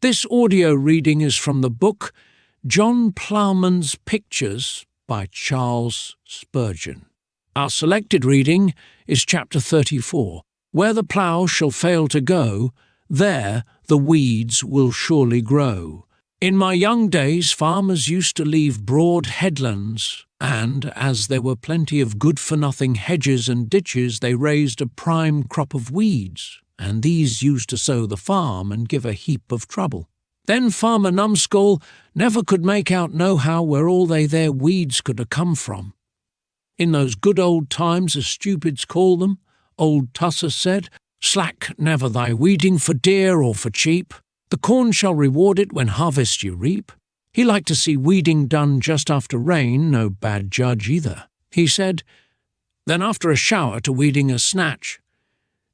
This audio reading is from the book John Ploughman's Pictures by Charles Spurgeon. Our selected reading is chapter 34. Where the plough shall fail to go, there the weeds will surely grow. In my young days, farmers used to leave broad headlands, and, as there were plenty of good-for-nothing hedges and ditches, they raised a prime crop of weeds, and these used to sow the farm and give a heap of trouble. Then Farmer Numskull never could make out nohow where all they their weeds could have come from. In those good old times, as stupids call them, old Tusser said, "Slack never thy weeding for dear or for cheap. The corn shall reward it when harvest you reap." He liked to see weeding done just after rain, no bad judge either. He said, "Then after a shower to weeding a snatch.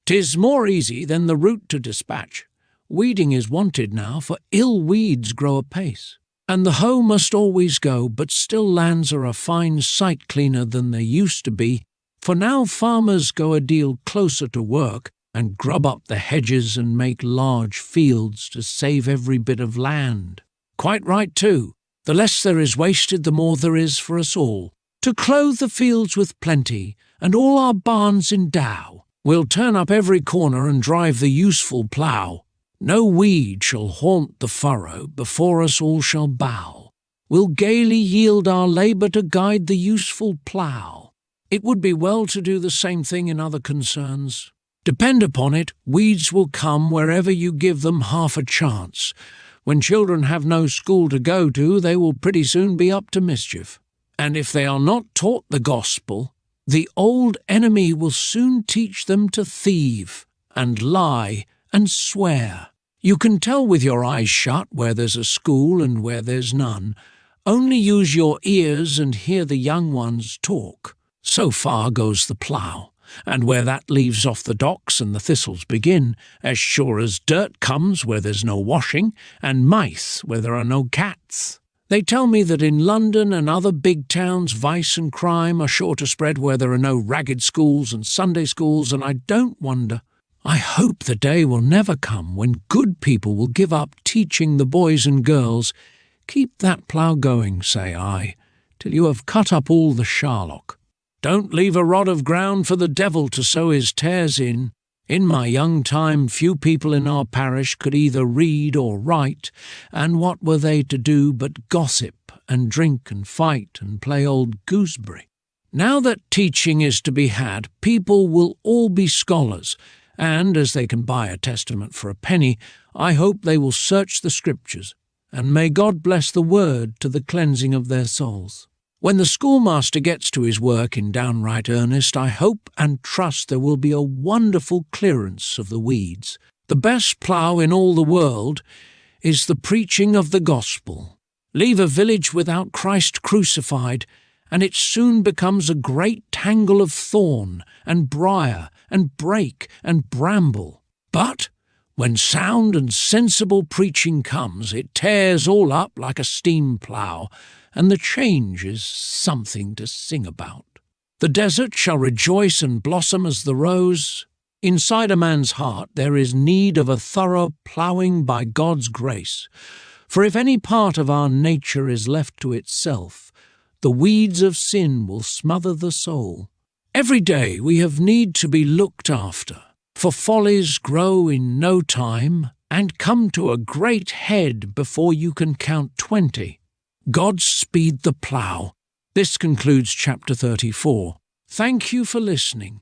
'Tis more easy than the root to dispatch. Weeding is wanted now, for ill weeds grow apace. And the hoe must always go, but still lands are a fine sight cleaner than they used to be, for now farmers go a deal closer to work and grub up the hedges and make large fields to save every bit of land. Quite right, too. The less there is wasted, the more there is for us all. To clothe the fields with plenty, and all our barns endow, we'll turn up every corner and drive the useful plough. No weed shall haunt the furrow, before us all shall bow. We'll gaily yield our labour to guide the useful plough. It would be well to do the same thing in other concerns. Depend upon it, weeds will come wherever you give them half a chance. When children have no school to go to, they will pretty soon be up to mischief. And if they are not taught the gospel, the old enemy will soon teach them to thieve and lie and swear. You can tell with your eyes shut where there's a school and where there's none. Only use your ears and hear the young ones talk. So far goes the plough, and where that leaves off the docks and the thistles begin, as sure as dirt comes where there's no washing, and mice where there are no cats. They tell me that in London and other big towns vice and crime are sure to spread where there are no ragged schools and Sunday schools, and I don't wonder. I hope the day will never come when good people will give up teaching the boys and girls. Keep that plough going, say I, till you have cut up all the charlock. Don't leave a rod of ground for the devil to sow his tares in. In my young time, few people in our parish could either read or write, and what were they to do but gossip and drink and fight and play old gooseberry? Now that teaching is to be had, people will all be scholars, and as they can buy a testament for a penny, I hope they will search the Scriptures, and may God bless the Word to the cleansing of their souls. When the schoolmaster gets to his work in downright earnest, I hope and trust there will be a wonderful clearance of the weeds. The best plough in all the world is the preaching of the gospel. Leave a village without Christ crucified, and it soon becomes a great tangle of thorn and briar and brake and bramble. But when sound and sensible preaching comes, it tears all up like a steam plough, and the change is something to sing about. The desert shall rejoice and blossom as the rose. Inside a man's heart there is need of a thorough ploughing by God's grace. For if any part of our nature is left to itself, the weeds of sin will smother the soul. Every day we have need to be looked after, for follies grow in no time and come to a great head before you can count 20. God speed the plough. This concludes chapter 34. Thank you for listening.